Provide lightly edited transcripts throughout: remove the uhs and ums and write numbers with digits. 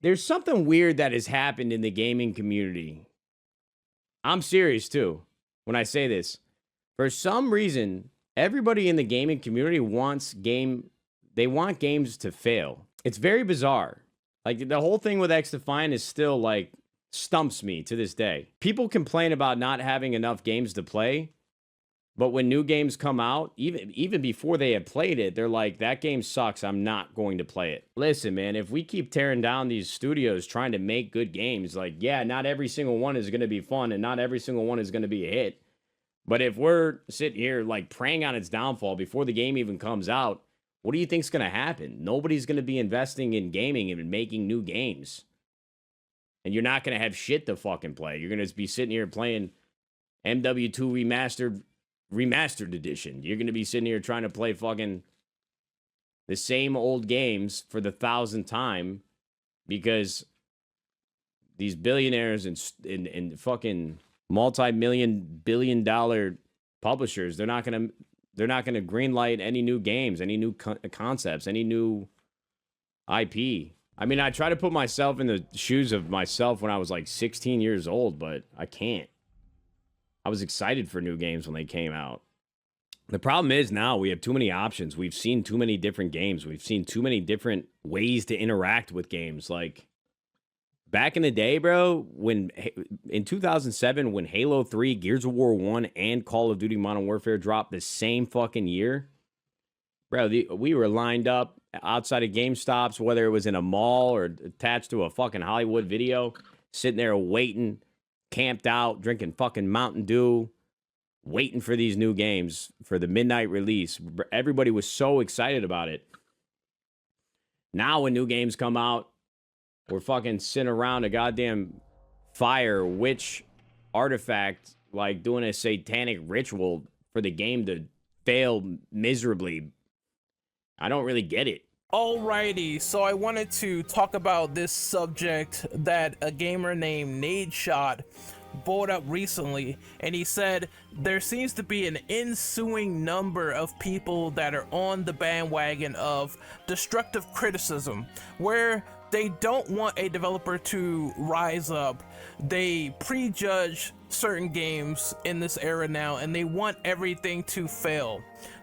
There's something weird that has happened in the gaming community. I'm serious too when I say this. For some reason, everybody in the gaming community they want games to fail. It's very bizarre. Like the whole thing with XDefiant is still like stumps me to this day. People complain about not having enough games to play, but when new games come out, even before they have played it, they're like, that game sucks, I'm not going to play it. Listen, man, if we keep tearing down these studios trying to make good games, like, yeah, not every single one is going to be fun and not every single one is going to be a hit. But if we're sitting here like preying on its downfall before the game even comes out, what do you think's going to happen? Nobody's going to be investing in gaming and making new games. And you're not going to have shit to fucking play. You're going to be sitting here playing MW2 Remastered Edition. You're going to be sitting here trying to play fucking the same old games for the 1,000th time because these billionaires and fucking multi-million, billion-dollar publishers, they're not going to greenlight any new games, any new concepts, any new IP. I mean, I try to put myself in the shoes of myself when I was like 16 years old, but I can't. I was excited for new games when they came out. The problem is now we have too many options. We've seen too many different games. We've seen too many different ways to interact with games. Like back in the day, bro, in 2007, when Halo 3, Gears of War 1, and Call of Duty Modern Warfare dropped the same fucking year, bro, we were lined up outside of GameStops, whether it was in a mall or attached to a fucking Hollywood Video, sitting there waiting, camped out, drinking fucking Mountain Dew, waiting for these new games for the midnight release. Everybody was so excited about it. Now when new games come out, we're fucking sitting around a goddamn fire witch artifact, like doing a satanic ritual for the game to fail miserably. I don't really get it. Alrighty, so I wanted to talk about this subject that a gamer named Nadeshot brought up recently, and he said there seems to be an ensuing number of people that are on the bandwagon of destructive criticism, where they don't want a developer to rise up. They prejudge certain games in this era now, and they want everything to fail.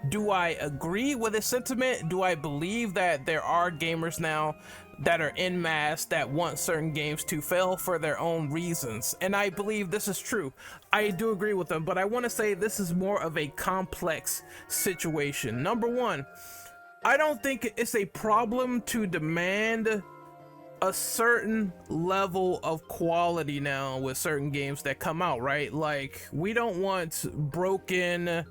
Do I agree with this sentiment? Do I believe that there are gamers now that are en masse that want certain games to fail for their own reasons? And I believe this is true. I do agree with them, but I want to say this is more of a complex situation. Number one, I don't think it's a problem to demand a certain level of quality now with certain games that come out, right? Like, we don't want broken,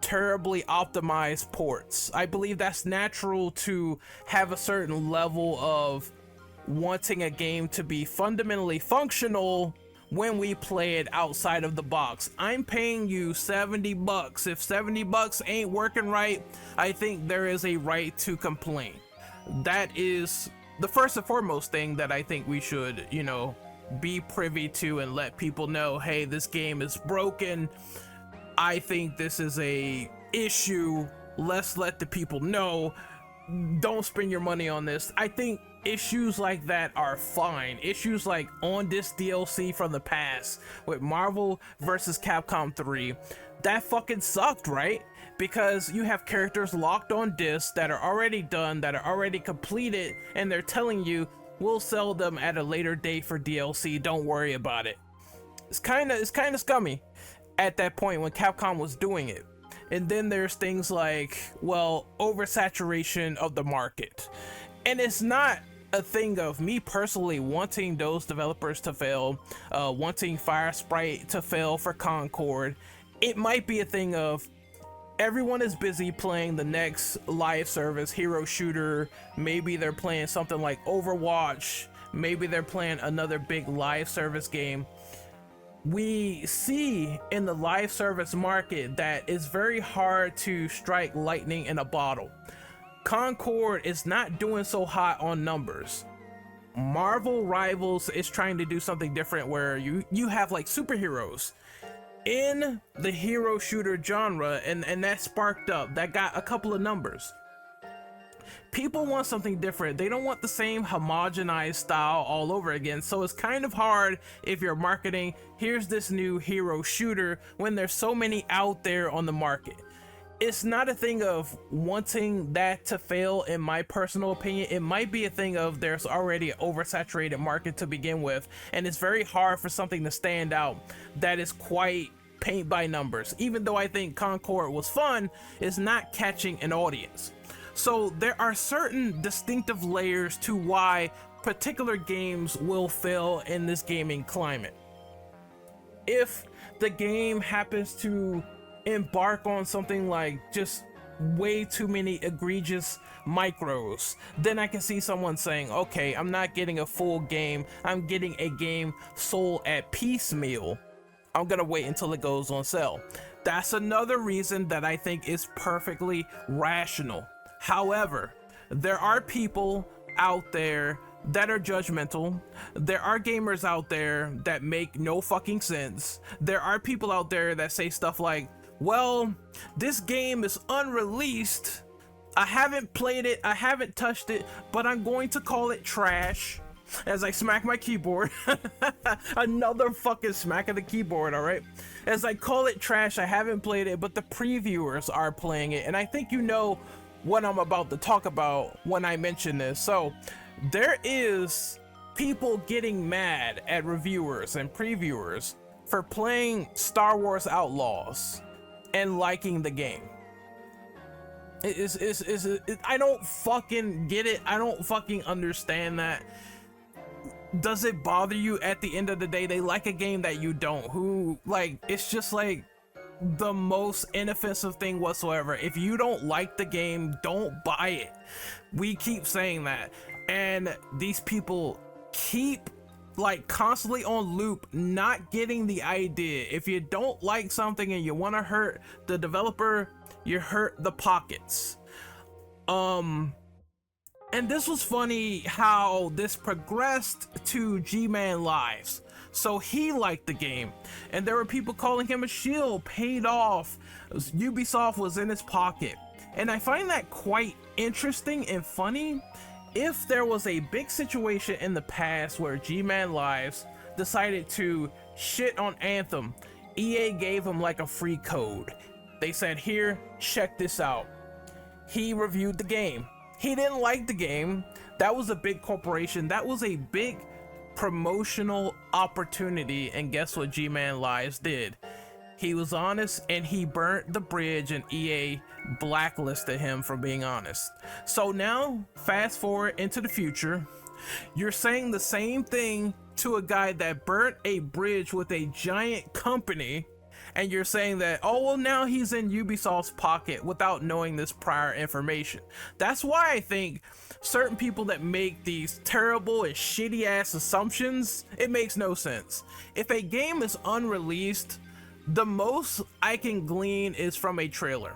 terribly optimized ports. I believe that's natural to have a certain level of wanting a game to be fundamentally functional when we play it outside of the box. I'm paying you $70. If $70 ain't working right, I think there is a right to complain. That is the first and foremost thing that I think we should, be privy to and let people know, hey, this game is broken. I think this is a issue. Let's let the people know. Don't spend your money on this. I think issues like that are fine. Issues like on this DLC from the past with Marvel vs. Capcom 3, that fucking sucked, right? Because you have characters locked on discs that are already done, that are already completed, and they're telling you, we'll sell them at a later date for DLC, don't worry about it. It's kind of scummy at that point when Capcom was doing it. And then there's things like, well, oversaturation of the market. And it's not a thing of me personally wanting those developers to fail, wanting Fire Sprite to fail for Concord. It might be a thing of everyone is busy playing the next live service hero shooter. Maybe they're playing something like Overwatch. Maybe they're playing another big live service game. We see in the live service market that it's very hard to strike lightning in a bottle. Concord is not doing so hot on numbers. Marvel Rivals is trying to do something different where you have like superheroes in the hero shooter genre, and that sparked up, that got a couple of numbers. People want something different. They don't want the same homogenized style all over again. So it's kind of hard if you're marketing, here's this new hero shooter, when there's so many out there on the market. It's not a thing of wanting that to fail, in my personal opinion. It might be a thing of there's already an oversaturated market to begin with, and it's very hard for something to stand out that is quite paint by numbers. Even though I think Concord was fun, it's not catching an audience. So there are certain distinctive layers to why particular games will fail in this gaming climate. If the game happens to embark on something like just way too many egregious micros, then I can see someone saying, okay, I'm not getting a full game, I'm getting a game sold at piecemeal, I'm gonna wait until it goes on sale. That's another reason that I think is perfectly rational. However, there are people out there that are judgmental. There are gamers out there that make no fucking sense. There are people out there that say stuff like, well, this game is unreleased, I haven't played it, I haven't touched it, but I'm going to call it trash, as I smack my keyboard. Another fucking smack of the keyboard, all right? As I call it trash, I haven't played it, but the previewers are playing it, and I think you know what I'm about to talk about when I mention this. So there is people getting mad at reviewers and previewers for playing Star Wars Outlaws and liking the game. I don't fucking get it. I don't fucking understand that. Does it bother you at the end of the day? They like a game that you don't. Who, like, it's just like the most inoffensive thing whatsoever. If you don't like the game, don't buy it. We keep saying that, and these people keep like constantly on loop, not getting the idea. If you don't like something and you want to hurt the developer, you hurt the pockets. And this was funny how this progressed to G-Man Lives. So he liked the game, and there were people calling him a shill, paid off. Ubisoft was in his pocket. And I find that quite interesting and funny. If there was a big situation in the past where G-Man Lives decided to shit on Anthem, EA gave him like a free code. They said, here, check this out. He reviewed the game. He didn't like the game. That was a big corporation. That was a big promotional opportunity, and guess what G-Man Lives did? He was honest, and he burnt the bridge, and EA blacklisted him for being honest. So now, fast forward into the future, you're saying the same thing to a guy that burnt a bridge with a giant company, and you're saying that, oh, well, now he's in Ubisoft's pocket without knowing this prior information. That's why I think certain people that make these terrible and shitty ass assumptions, it makes no sense. If a game is unreleased, the most I can glean is from a trailer.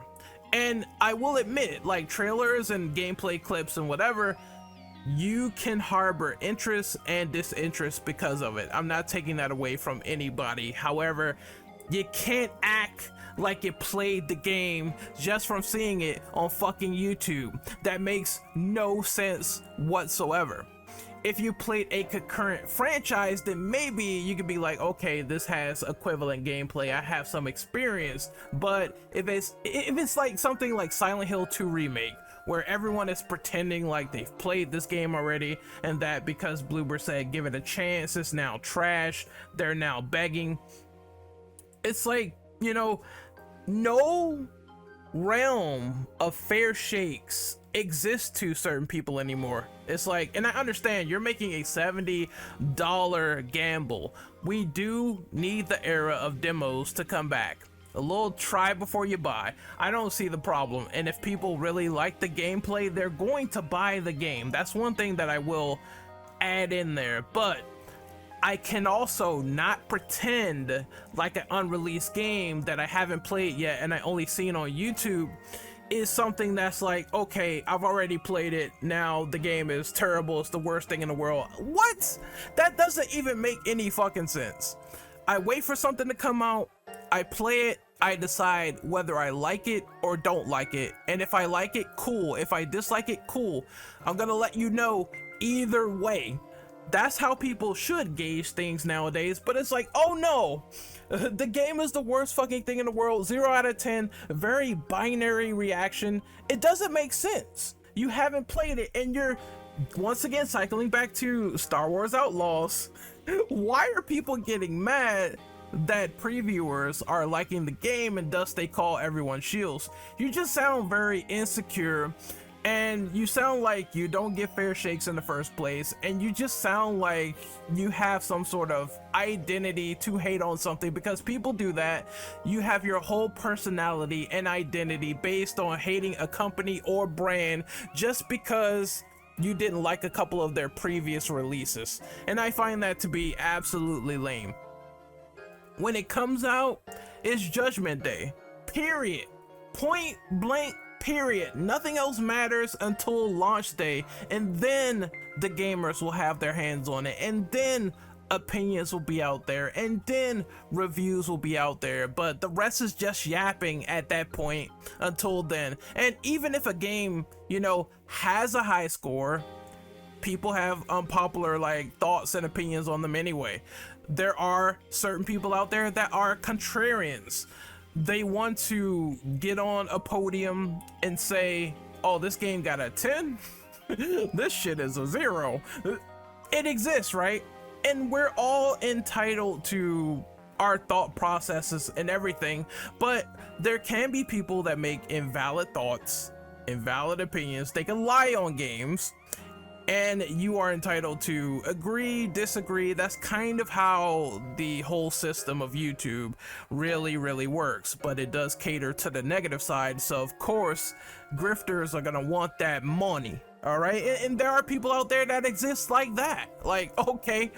And I will admit, like, trailers and gameplay clips and whatever, you can harbor interest and disinterest because of it. I'm not taking that away from anybody. However, you can't act like you played the game just from seeing it on fucking YouTube. That makes no sense whatsoever. If you played a concurrent franchise, then maybe you could be like, okay, this has equivalent gameplay, I have some experience. But if it's like something like Silent Hill 2 Remake, where everyone is pretending like they've played this game already, and that because Bloober said give it a chance, it's now trash, they're now begging. It's like, you know, no realm of fair shakes exists to certain people anymore. It's like, and I understand you're making a $70 gamble. We do need the era of demos to come back. A little try before you buy. I don't see the problem. And if people really like the gameplay, they're going to buy the game. That's one thing that I will add in there. But I can also not pretend like an unreleased game that I haven't played yet and I only seen on YouTube is something that's like, okay, I've already played it, now the game is terrible, it's the worst thing in the world. What? That doesn't even make any fucking sense. I wait for something to come out, I play it, I decide whether I like it or don't like it. And if I like it, cool. If I dislike it, cool. I'm gonna let you know either way. That's how people should gauge things nowadays, but it's like, oh no, the game is the worst fucking thing in the world, 0 out of 10, very binary reaction. It doesn't make sense. You haven't played it, and you're, once again, cycling back to Star Wars Outlaws. Why are people getting mad that previewers are liking the game and thus they call everyone shields? You just sound very insecure, and you sound like you don't get fair shakes in the first place, and you just sound like you have some sort of identity to hate on something, because people do that. You have your whole personality and identity based on hating a company or brand just because you didn't like a couple of their previous releases, and I find that to be absolutely lame. When it comes out, it's Judgment Day, period, point blank, period. Nothing else matters until launch day, and then the gamers will have their hands on it, and then opinions will be out there, and then reviews will be out there, but the rest is just yapping at that point until then. And even if a game, you know, has a high score, people have unpopular like thoughts and opinions on them anyway. There are certain people out there that are contrarians. They want to get on a podium and say, oh, this game got a 10, this shit is a 0. It exists, right? And we're all entitled to our thought processes and everything, but there can be people that make invalid thoughts, invalid opinions. They can lie on games, and you are entitled to agree, disagree. That's kind of how the whole system of YouTube really works, but it does cater to the negative side. So of course, grifters are gonna want that money, all right? And there are people out there that exist like that. Like, okay,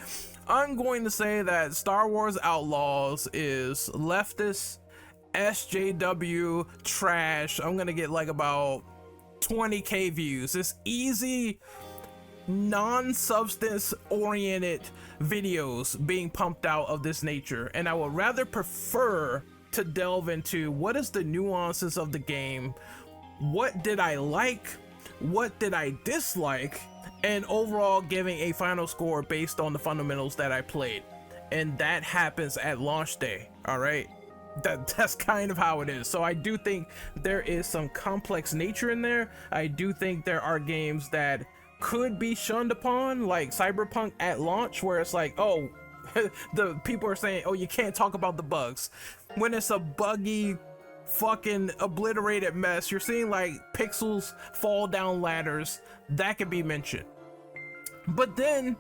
I'm going to say that Star Wars Outlaws is leftist, SJW, trash. I'm gonna get like about 20k views. It's easy, non-substance oriented videos being pumped out of this nature, and I would rather prefer to delve into what is the nuances of the game, what did I like, what did I dislike, and overall giving a final score based on the fundamentals that I played. And that happens at launch day, all right? That's kind of how it is. So I do think there is some complex nature in there. I do think there are games that could be shunned upon, like Cyberpunk at launch, where it's like, oh, the people are saying, oh, you can't talk about the bugs, when it's a buggy fucking obliterated mess. You're seeing like pixels fall down ladders, that could be mentioned. But then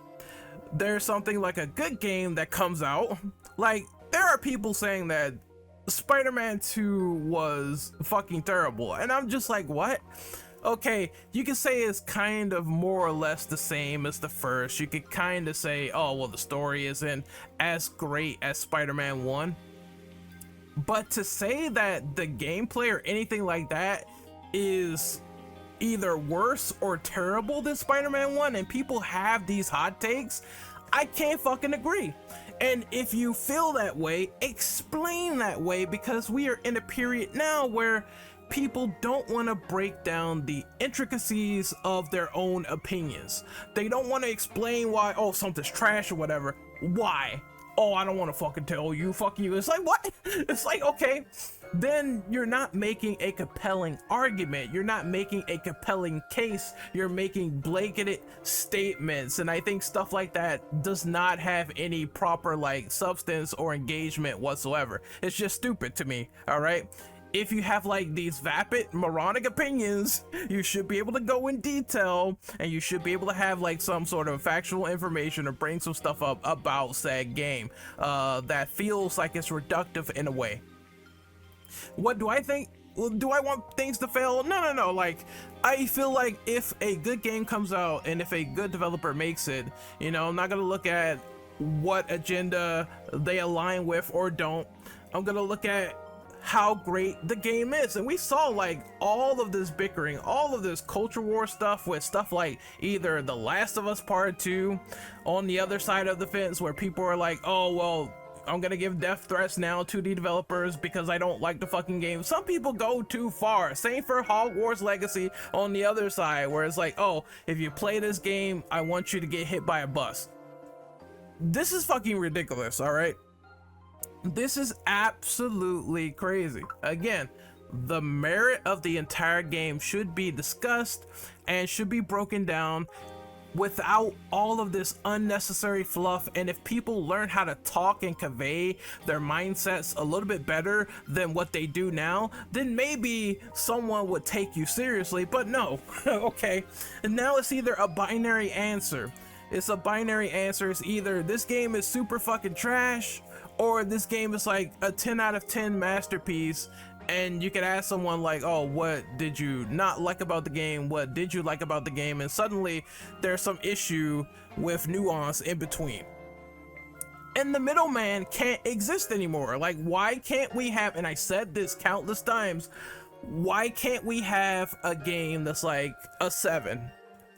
there's something like a good game that comes out, like there are people saying that Spider-Man 2 was fucking terrible, and I'm just like, what? Okay, you can say it's kind of more or less the same as the first. You could kind of say, oh, well, the story isn't as great as Spider-Man 1. But to say that the gameplay or anything like that is either worse or terrible than Spider-Man 1, and people have these hot takes, I can't fucking agree. And if you feel that way, explain that way, because we are in a period now where people don't want to break down the intricacies of their own opinions. They don't want to explain why, oh, something's trash or whatever. Why? Oh, I don't want to fucking tell you, fuck you. It's like, what? It's like, okay, then you're not making a compelling argument. You're not making a compelling case. You're making blanketed statements. And I think stuff like that does not have any proper like substance or engagement whatsoever. It's just stupid to me, all right? If you have like these vapid moronic opinions, you should be able to go in detail, and you should be able to have like some sort of factual information or bring some stuff up about said game that feels like it's reductive in a way. What do I think? Do I want things to fail? No. Like, I feel like if a good game comes out and if a good developer makes it, you know, I'm not gonna look at what agenda they align with or don't. I'm gonna look at how great the game is. And we saw like all of this bickering, all of this culture war stuff with stuff like either The Last of Us Part 2 on the other side of the fence, where people are like, oh, well, I'm gonna give death threats now to the developers because I don't like the fucking game. Some people go too far. Same for Hogwarts Legacy on the other side, where it's like, oh, if you play this game, I want you to get hit by a bus. This is fucking ridiculous, all right? This is absolutely crazy. Again, the merit of the entire game should be discussed and should be broken down without all of this unnecessary fluff. And if people learn how to talk and convey their mindsets a little bit better than what they do now, then maybe someone would take you seriously. But no. Okay, and now it's either a binary answer. It's a binary answer. It's either this game is super fucking trash, or this game is like a 10 out of 10 masterpiece. And you can ask someone like, oh, what did you not like about the game? What did you like about the game? And suddenly there's some issue with nuance in between. And the middleman can't exist anymore. Like, why can't we have, and I said this countless times, why can't we have a game that's like a 7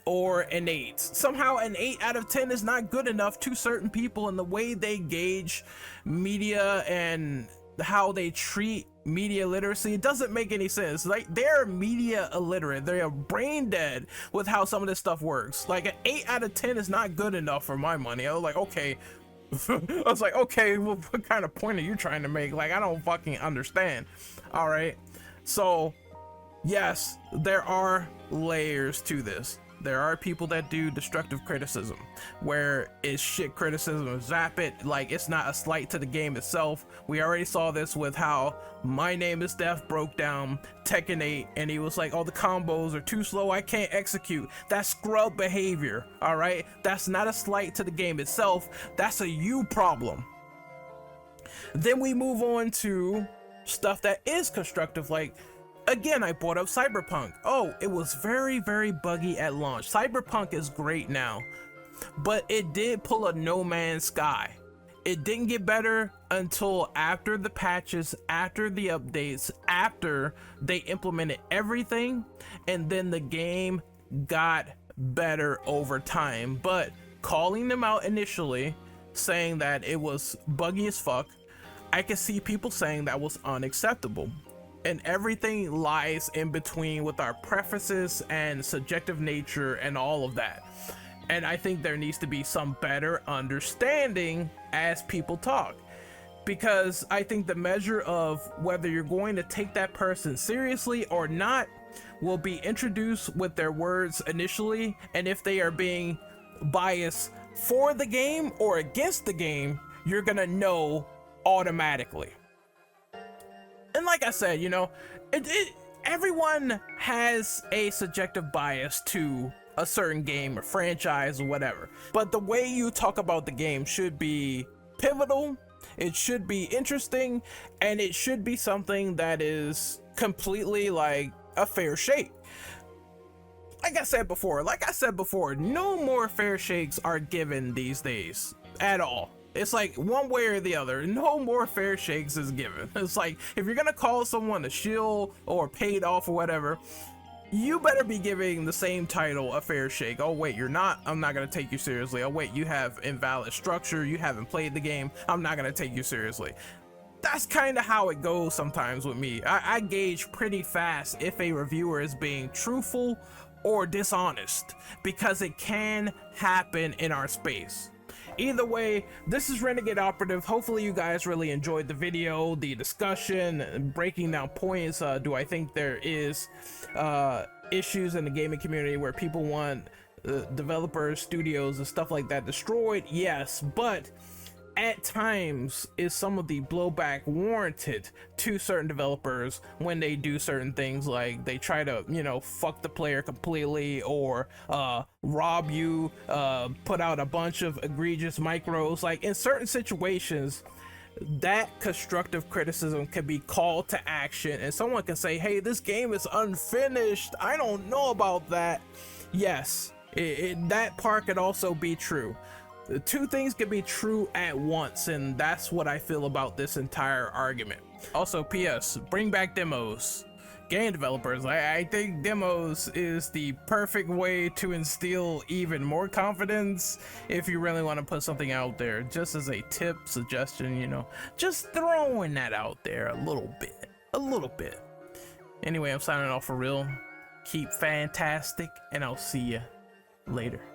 or an 8? Somehow an 8 out of 10 is not good enough to certain people, and the way they gauge media and how they treat media literacy, it doesn't make any sense. Like, they're media illiterate, they're brain dead with how some of this stuff works. Like, an 8 out of 10 is not good enough for my money. I was like, okay. I was like, okay, well, what kind of point are you trying to make? Like, I don't fucking understand. All right, so yes, there are layers to this. There are people that do destructive criticism, where it's shit criticism, zap it, like it's not a slight to the game itself. We already saw this with how My Name is Death broke down Tekken 8, and he was like, oh, the combos are too slow, I can't execute. That's scrub behavior, all right? That's not a slight to the game itself. That's a you problem. Then we move on to stuff that is constructive, like, again, I brought up Cyberpunk. Oh, it was very, very buggy at launch. Cyberpunk is great now, but it did pull a No Man's Sky. It didn't get better until after the patches, after the updates, after they implemented everything, and then the game got better over time. But calling them out initially, saying that it was buggy as fuck, I could see people saying that was unacceptable. And everything lies in between with our preferences and subjective nature and all of that. And I think there needs to be some better understanding as people talk, because I think the measure of whether you're going to take that person seriously or not will be introduced with their words initially, and if they are being biased for the game or against the game, you're gonna know automatically. And like I said, you know, everyone has a subjective bias to a certain game or franchise or whatever. But the way you talk about the game should be pivotal, it should be interesting, and it should be something that is completely like a fair shake. Like I said before, no more fair shakes are given these days at all. It's like one way or the other, no more fair shakes is given. It's like, if you're gonna call someone a shill or paid off or whatever, you better be giving the same title a fair shake. Oh wait, you're not, I'm not gonna take you seriously. Oh wait, you have invalid structure, you haven't played the game, I'm not gonna take you seriously. That's kind of how it goes sometimes with me. I gauge pretty fast if a reviewer is being truthful or dishonest, because it can happen in our space. Either way, this is Renegade Operative. Hopefully you guys really enjoyed the video, the discussion, breaking down points. Do I think there is issues in the gaming community where people want developers, studios, and stuff like that destroyed? Yes, but at times is some of the blowback warranted to certain developers when they do certain things, like they try to, you know, fuck the player completely, or rob you, put out a bunch of egregious micros. Like, in certain situations, that constructive criticism can be called to action, and someone can say, hey, this game is unfinished, I don't know about that. Yes, that part could also be true. The two things can be true at once, and that's what I feel about this entire argument. Also, PS, bring back demos. game developers. I think demos is the perfect way to instill even more confidence if you really want to put something out there. Just as a tip, suggestion, you know, just throwing that out there a little bit. Anyway, I'm signing off for real. Keep fantastic, and I'll see you later.